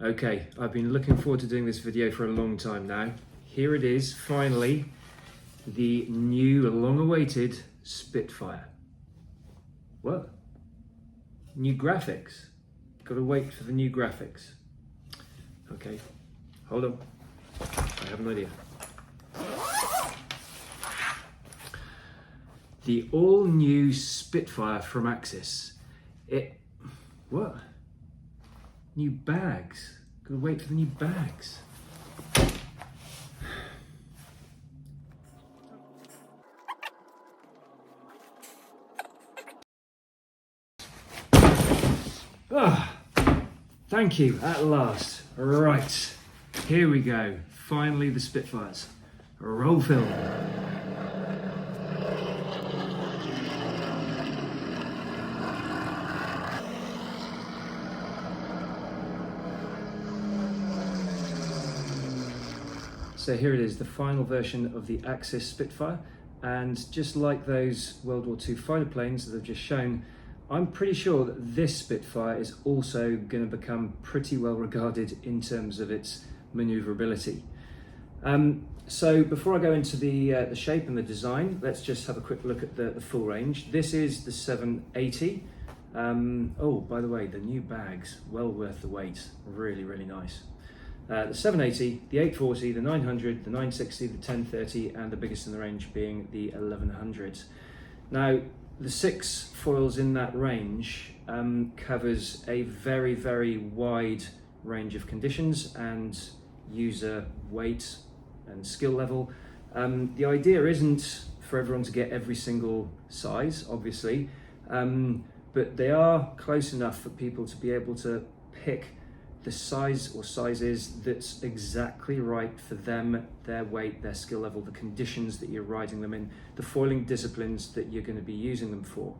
Okay, I've been looking forward to doing this video for a long time now. Here it is, finally, the new, long-awaited Spitfire. What? New graphics. Gotta wait for the new graphics. Okay, hold on. I have an idea. The all-new Spitfire from Axis. What? New bags. Gotta wait for the new bags. Ah, thank you, at last. Right, here we go. Finally the Spitfires. Roll film. So here it is, the final version of the Axis Spitfire, and just like those World War II fighter planes that I've just shown, I'm pretty sure that this Spitfire is also going to become pretty well regarded in terms of its manoeuvrability. So before I go into the shape and the design, let's just have a quick look at the full range. This is the 780. Oh, by the way, the new bags, well worth the wait, really, really nice. The 780, the 840, the 900, the 960, the 1030, and the biggest in the range being the 1100. Now, the 6 foils in that range covers a very, very wide range of conditions and user weight and skill level. The idea isn't for everyone to get every single size, obviously, but they are close enough for people to be able to pick the size or sizes that's exactly right for them, their weight, their skill level, the conditions that you're riding them in, the foiling disciplines that you're going to be using them for.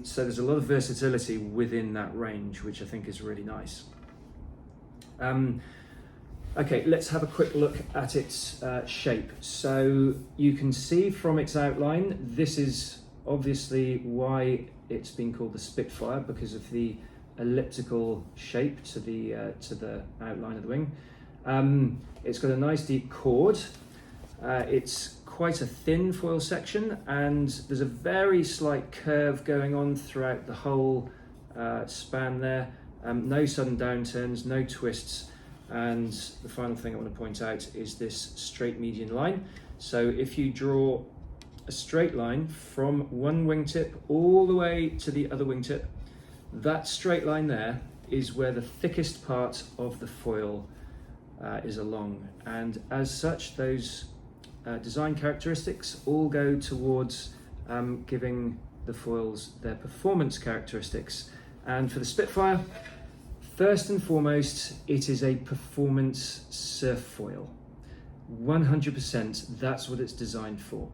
So there's a lot of versatility within that range, which I think is really nice. Okay, let's have a quick look at its shape. So you can see from its outline, this is obviously why it's been called the Spitfire, because of the elliptical shape to the outline of the wing. It's got a nice deep chord. It's quite a thin foil section, and there's a very slight curve going on throughout the whole span there. No sudden downturns, no twists, and the final thing I want to point out is this straight median line. So if you draw a straight line from one wingtip all the way to the other wingtip, that straight line there is where the thickest part of the foil is along, and as such those design characteristics all go towards giving the foils their performance characteristics. And for the Spitfire, first and foremost, it is a performance surf foil. 100%, that's what it's designed for.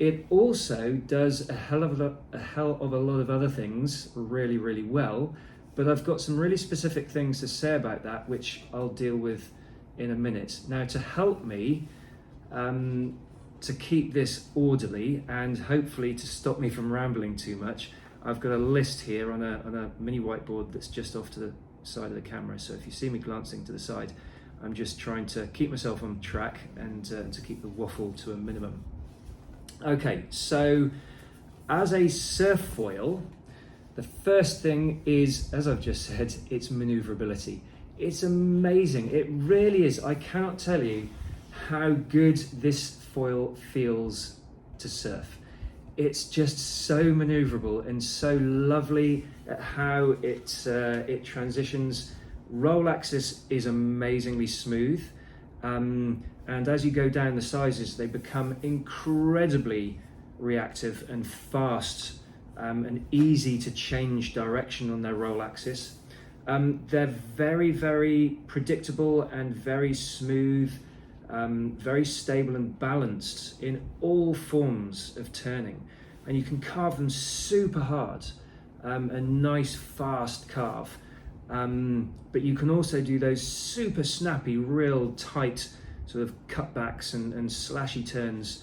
It also does a hell of a lot of other things really, really well, but I've got some really specific things to say about that, which I'll deal with in a minute. Now, to help me to keep this orderly and hopefully to stop me from rambling too much, I've got a list here on a mini whiteboard that's just off to the side of the camera. So if you see me glancing to the side, I'm just trying to keep myself on track and to keep the waffle to a minimum. Okay, so as a surf foil, the first thing is, as I've just said, its maneuverability. It's amazing, it really is. I cannot tell you how good this foil feels to surf. It's just so maneuverable and so lovely at how it transitions. Roll axis is amazingly smooth. And as you go down the sizes, they become incredibly reactive and fast and easy to change direction on their roll axis. They're very, very predictable and very smooth, very stable and balanced in all forms of turning. And you can carve them super hard, a nice fast carve. But you can also do those super snappy, real tight sort of cutbacks and slashy turns,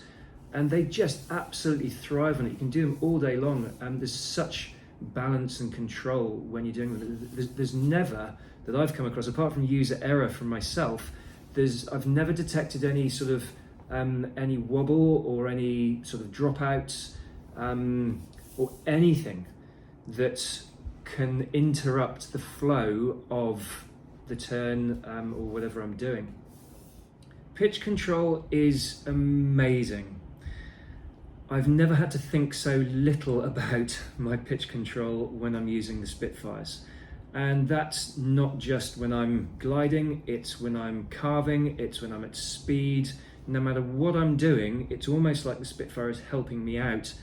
and they just absolutely thrive on it. You can do them all day long, and there's such balance and control when you're doing them. There's never that I've come across, apart from user error from myself, I've never detected any sort of any wobble or any sort of dropouts or anything that can interrupt the flow of the turn or whatever I'm doing. Pitch control is amazing. I've never had to think so little about my pitch control when I'm using the Spitfires. And that's not just when I'm gliding, it's when I'm carving, it's when I'm at speed. No matter what I'm doing, it's almost like the Spitfire is helping me out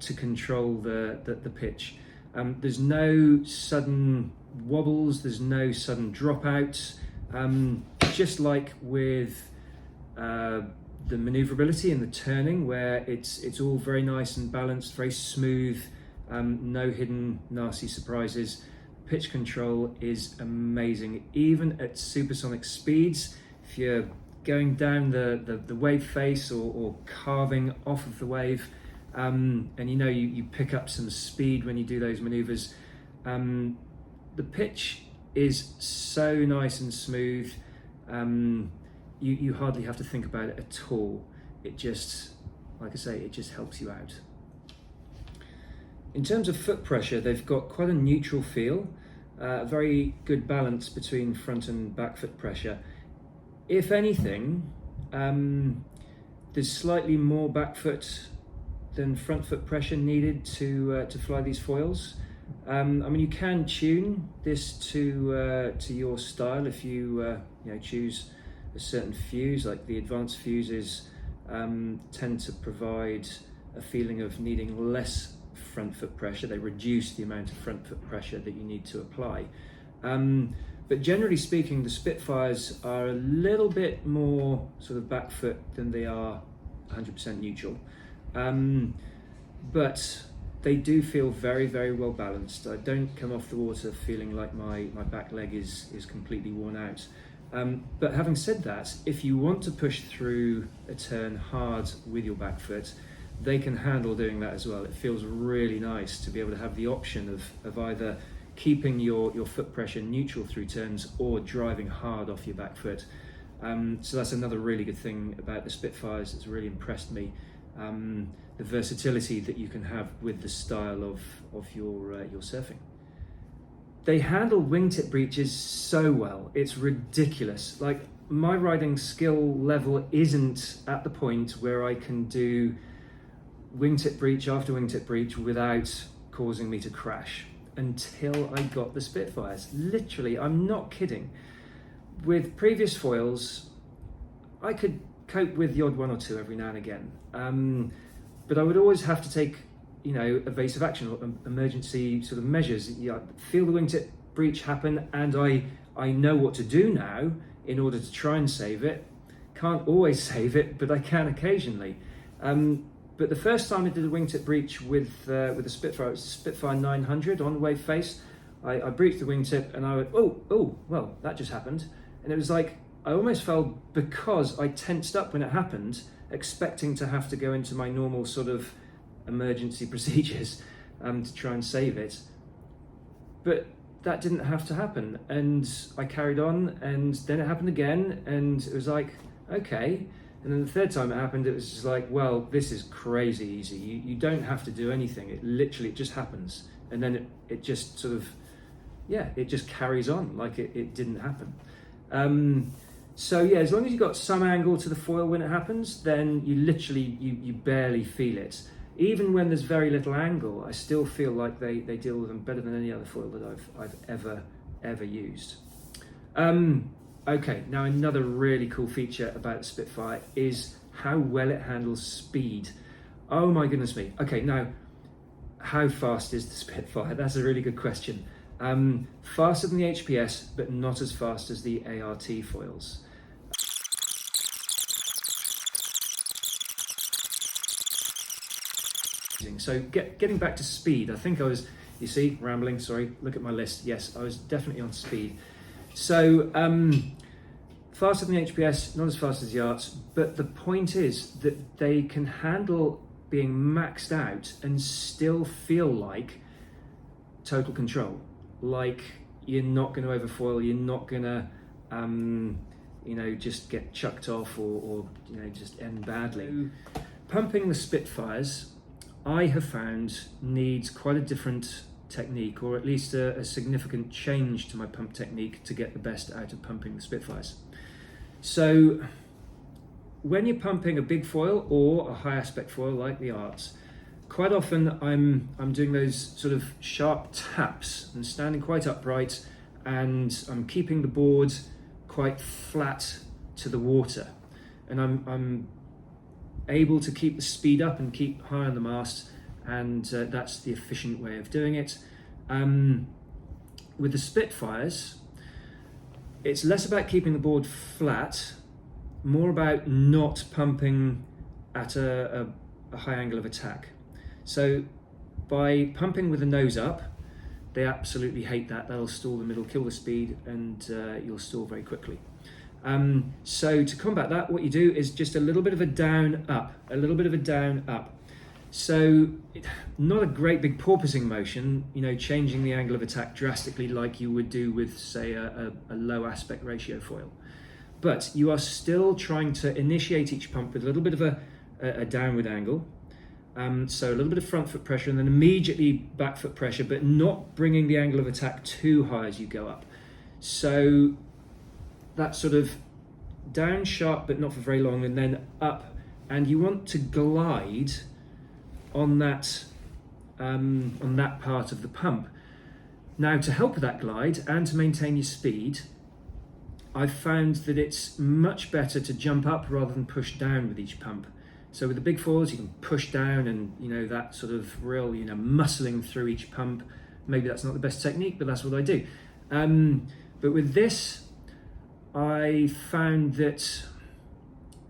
to control the pitch. There's no sudden wobbles, there's no sudden dropouts. Just like with the manoeuvrability and the turning, where it's all very nice and balanced, very smooth, no hidden nasty surprises. Pitch control is amazing, even at supersonic speeds. If you're going down the wave face or carving off of the wave, and you pick up some speed when you do those maneuvers, the pitch is so nice and smooth. You hardly have to think about it at all. It just, like I say, it just helps you out. In terms of foot pressure, they've got quite a neutral feel, a very good balance between front and back foot pressure. If anything, there's slightly more back foot than front foot pressure needed to fly these foils. You can tune this to your style if you choose a certain fuse. Like the advanced fuses tend to provide a feeling of needing less front foot pressure. They reduce the amount of front foot pressure that you need to apply. But generally speaking, the Spitfires are a little bit more sort of back foot than they are 100% neutral. But they do feel very, very well balanced. I don't come off the water feeling like my back leg is completely worn out. But having said that, if you want to push through a turn hard with your back foot, they can handle doing that as well. It feels really nice to be able to have the option of either keeping your foot pressure neutral through turns or driving hard off your back foot. So that's another really good thing about the Spitfires that's really impressed me. The versatility that you can have with the style of your surfing. They handle wingtip breaches so well, it's ridiculous. Like, my riding skill level isn't at the point where I can do wingtip breach after wingtip breach without causing me to crash until I got the Spitfires. Literally, I'm not kidding. With previous foils, I could cope with the odd one or two every now and again. But I would always have to take, evasive action or emergency sort of measures. I feel the wingtip breach happen, and I know what to do now in order to try and save it. Can't always save it, but I can occasionally. But the first time I did a wingtip breach with the Spitfire, it was the Spitfire 900 on wave face. I breached the wingtip and I went, oh, well, that just happened. And it was like, I almost fell because I tensed up when it happened, expecting to have to go into my normal sort of emergency procedures to try and save it. But that didn't have to happen. And I carried on, and then it happened again, and it was like, okay. And then the third time it happened, it was just like, well, this is crazy easy. You don't have to do anything. It just happens. And then it just sort of, it just carries on like it didn't happen. So yeah, as long as you've got some angle to the foil when it happens, then you literally, you barely feel it. Even when there's very little angle, I still feel like they deal with them better than any other foil that I've ever used. Okay, now another really cool feature about the Spitfire is how well it handles speed. Oh my goodness me. Okay, now, how fast is the Spitfire? That's a really good question. Faster than the HPS, but not as fast as the ART foils. So getting back to speed, I think I was, you see, rambling, sorry, look at my list. Yes, I was definitely on speed. So, faster than the HPS, not as fast as the ARTs, but the point is that they can handle being maxed out and still feel like total control. Like you're not going to overfoil, you're not going to just get chucked off or just end badly. Pumping the Spitfires, I have found, needs quite a different technique, or at least a significant change to my pump technique to get the best out of pumping the Spitfires. So when you're pumping a big foil or a high aspect foil like the Arts, quite often I'm doing those sort of sharp taps and standing quite upright, and I'm keeping the board quite flat to the water, and I'm able to keep the speed up and keep high on the mast, and that's the efficient way of doing it. With the Spitfires, it's less about keeping the board flat, more about not pumping at a high angle of attack. So by pumping with the nose up, they absolutely hate that. That'll stall them, it'll kill the speed, and you'll stall very quickly. So to combat that, what you do is just a little bit of a down up, a little bit of a down up. So not a great big porpoising motion, changing the angle of attack drastically like you would do with, say, a low aspect ratio foil. But you are still trying to initiate each pump with a little bit of a downward angle. So a little bit of front foot pressure and then immediately back foot pressure, but not bringing the angle of attack too high as you go up. So that sort of down sharp, but not for very long, and then up. And you want to glide on that part of the pump. Now, to help with that glide and to maintain your speed, I've found that it's much better to jump up rather than push down with each pump. So with the big foils, you can push down and, that sort of real, muscling through each pump. Maybe that's not the best technique, but that's what I do. But with this, I found that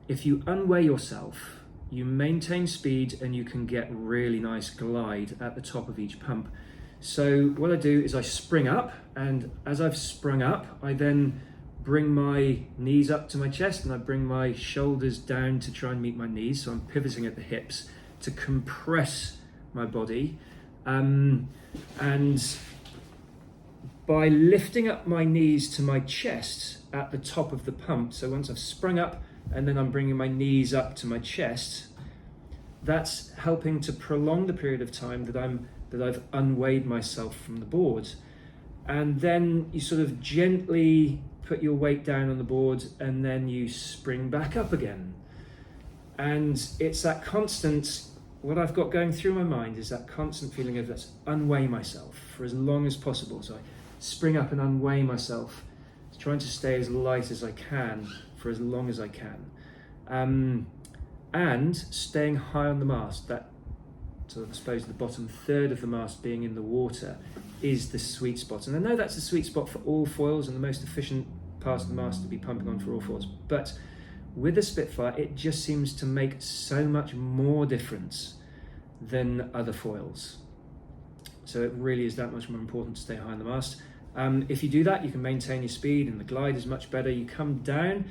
if you unweigh yourself, you maintain speed and you can get really nice glide at the top of each pump. So what I do is I spring up, and as I've sprung up, I then bring my knees up to my chest and I bring my shoulders down to try and meet my knees. So I'm pivoting at the hips to compress my body. And by lifting up my knees to my chest at the top of the pump, so once I've sprung up and then I'm bringing my knees up to my chest, that's helping to prolong the period of time that I've unweighed myself from the board. And then you sort of gently put your weight down on the board and then you spring back up again. And it's that constant, what I've got going through my mind is that constant feeling of let's unweigh myself for as long as possible. So I spring up and unweigh myself, trying to stay as light as I can for as long as I can. And staying high on the mast, that sort of, I suppose, the bottom third of the mast being in the water is the sweet spot. And I know that's the sweet spot for all foils and the most efficient part of the mast to be pumping on for all foils. But with the Spitfire, it just seems to make so much more difference than other foils. So it really is that much more important to stay high on the mast. If you do that, you can maintain your speed and the glide is much better. You come down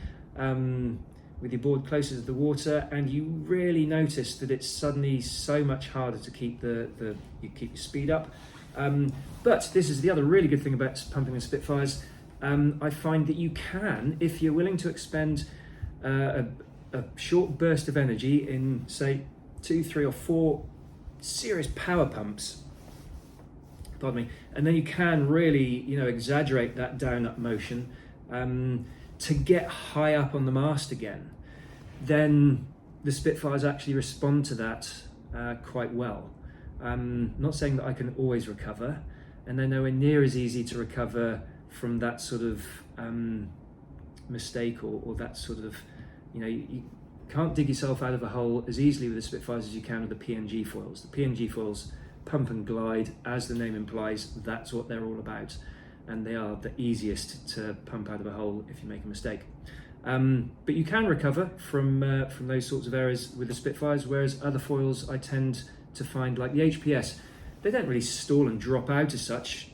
with your board closer to the water and you really notice that it's suddenly so much harder to keep you keep your speed up. But this is the other really good thing about pumping the Spitfires. I find that you can, if you're willing to expend a short burst of energy in, say, 2, 3 or 4 serious power pumps, pardon me, and then you can really, exaggerate that down-up motion to get high up on the mast again, then the Spitfires actually respond to that quite well. Not saying that I can always recover, and they're nowhere near as easy to recover from that sort of mistake or that sort of, you can't dig yourself out of a hole as easily with the Spitfires as you can with the PNG foils. The PNG foils pump and glide, as the name implies, that's what they're all about. And they are the easiest to pump out of a hole if you make a mistake. But you can recover from those sorts of errors with the Spitfires, whereas other foils I tend to find, like the HPS, they don't really stall and drop out as such.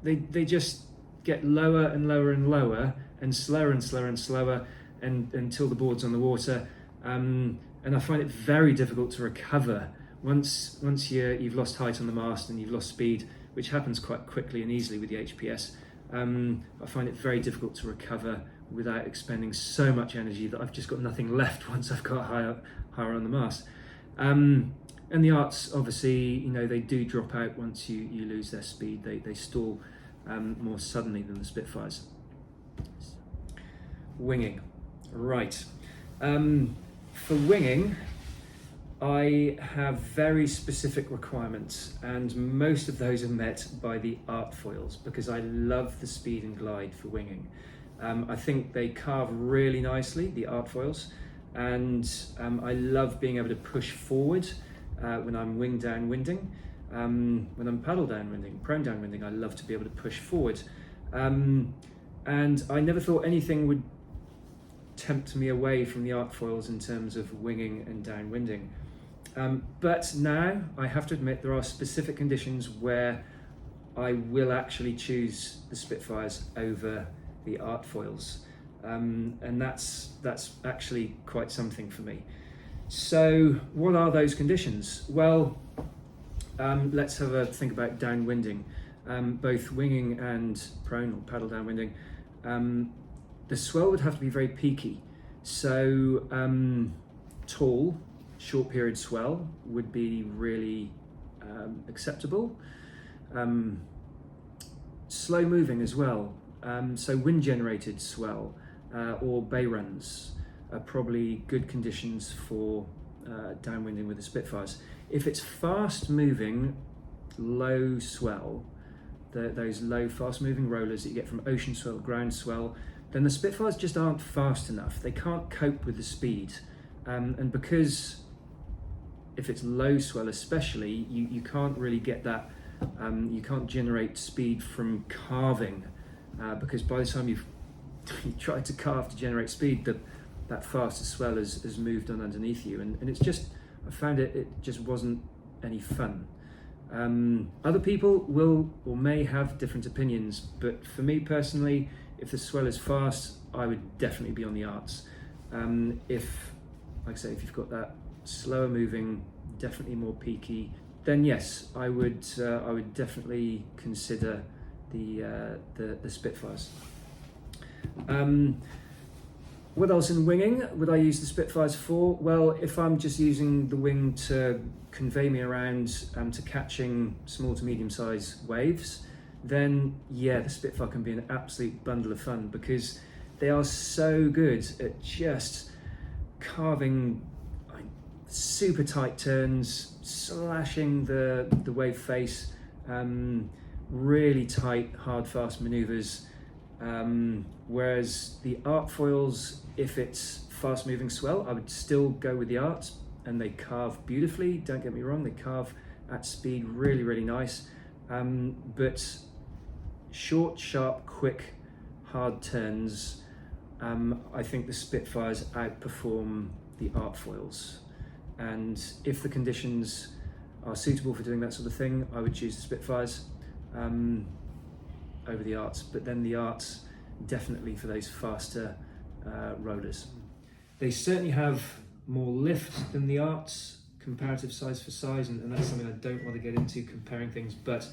They just get lower and lower and lower and slower and slower and slower until the board's on the water. And I find it very difficult to recover once you've lost height on the mast and you've lost speed, which happens quite quickly and easily with the HPS. I find it very difficult to recover without expending so much energy that I've just got nothing left once I've got higher on the mast. And the arts, obviously, you know, they do drop out once you lose their speed. They stall more suddenly than the Spitfires. Winging, right. For winging, I have very specific requirements, and most of those are met by the art foils because I love the speed and glide for winging. I think they carve really nicely, the art foils, and I love being able to push forward when I'm wing downwinding. When I'm paddle downwinding, prone downwinding, I love to be able to push forward. And I never thought anything would tempt me away from the art foils in terms of winging and downwinding. But now I have to admit there are specific conditions where I will actually choose the Spitfires over the art foils, and that's actually quite something for me. So what are those conditions? Well, let's have a think about downwinding, both winging and prone or paddle downwinding. The swell would have to be very peaky, so tall, short period swell would be really acceptable. Slow moving as well, so wind generated swell or bay runs are probably good conditions for downwinding with the Spitfires. If it's fast moving, low swell, those low fast moving rollers that you get from ocean swell, ground swell, then the Spitfires just aren't fast enough. They can't cope with the speed. And because if it's low swell especially, you can't really get that, you can't generate speed from carving, because by the time you've tried to carve to generate speed, that faster swell has moved on underneath you, and it's just, I found it just wasn't any fun. Other people will or may have different opinions, but for me personally, if the swell is fast, I would definitely be on the arts. If, like I say, if you've got that slower moving, definitely more peaky, then yes, I would definitely consider the Spitfires. What else in winging would I use the Spitfires for? Well, if I'm just using the wing to convey me around to catching small to medium sized waves, then yeah, the Spitfire can be an absolute bundle of fun because they are so good at just carving super tight turns, slashing the wave face, really tight, hard, fast maneuvers. Whereas the art foils, if it's fast moving swell, I would still go with the art, and they carve beautifully, don't get me wrong, they carve at speed really, really nice. But short, sharp, quick, hard turns, I think the Spitfires outperform the art foils. And if the conditions are suitable for doing that sort of thing, I would choose the Spitfires over the arts, but then the arts definitely for those faster rollers. They certainly have more lift than the arts, comparative size for size, and that's something I don't want to get into comparing things, but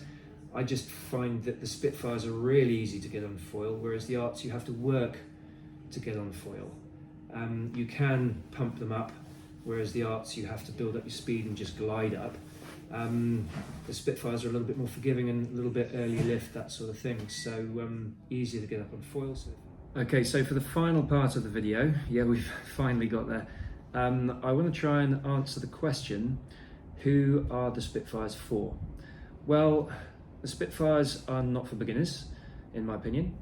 I just find that the Spitfires are really easy to get on foil, whereas the arts you have to work to get on foil. You can pump them up, whereas the arts you have to build up your speed and just glide up. The Spitfires are a little bit more forgiving and a little bit early lift, that sort of thing, so easier to get up on foils. Okay, so for the final part of the video, yeah, we've finally got there. I want to try and answer the question, who are the Spitfires for? Well, the Spitfires are not for beginners, in my opinion.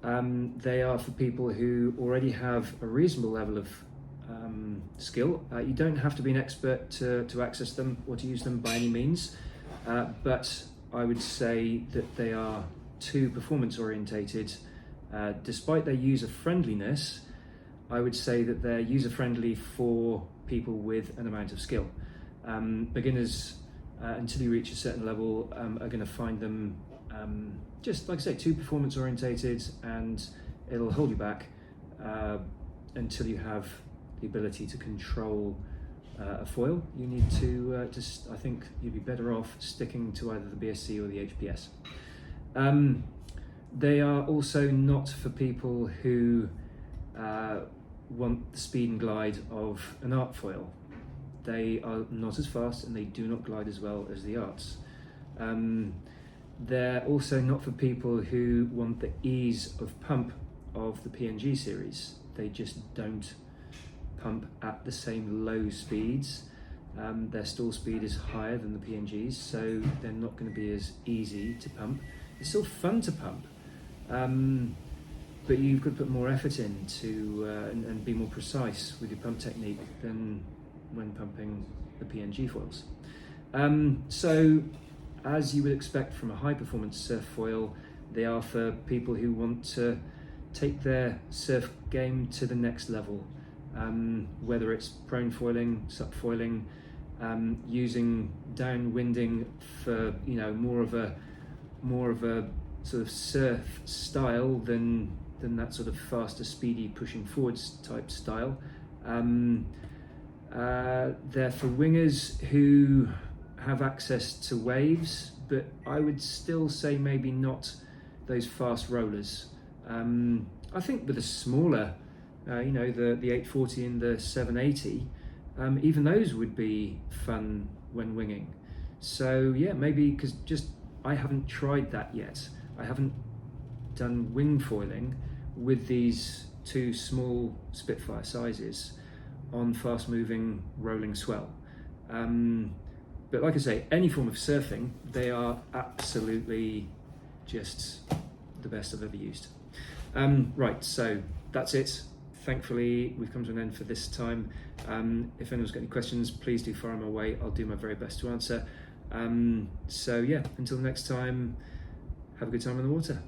They are for people who already have a reasonable level of skill. You don't have to be an expert to access them or to use them by any means, but I would say that they are too performance orientated. Despite their user friendliness, I would say that they're user friendly for people with an amount of skill. Beginners, until you reach a certain level, are going to find them just, like I say, too performance orientated, and it'll hold you back until you have the ability to control a foil. You need to I think you'd be better off sticking to either the BSC or the HPS. They are also not for people who want the speed and glide of an art foil. They are not as fast and they do not glide as well as the arts. They're also not for people who want the ease of pump of the PNG series. They just don't pump at the same low speeds. Their stall speed is higher than the PNGs, so they're not going to be as easy to pump. It's still fun to pump, but you've got to put more effort in to and be more precise with your pump technique than when pumping the PNG foils. So, as you would expect from a high-performance surf foil, they are for people who want to take their surf game to the next level, whether it's prone foiling, sup foiling, using downwinding for more of a sort of surf style than that sort of faster, speedy, pushing forwards type style. They're for wingers who have access to waves, but I would still say maybe not those fast rollers. I think with a smaller, the 840 and the 780, even those would be fun when winging. So yeah, maybe because I haven't tried that yet. I haven't done wing foiling with these two small Spitfire sizes on fast moving rolling swell. But like I say, any form of surfing, they are absolutely just the best I've ever used. Right, so that's it. Thankfully, we've come to an end for this time. If anyone's got any questions, please do fire them away. I'll do my very best to answer. So yeah, until next time, have a good time on the water.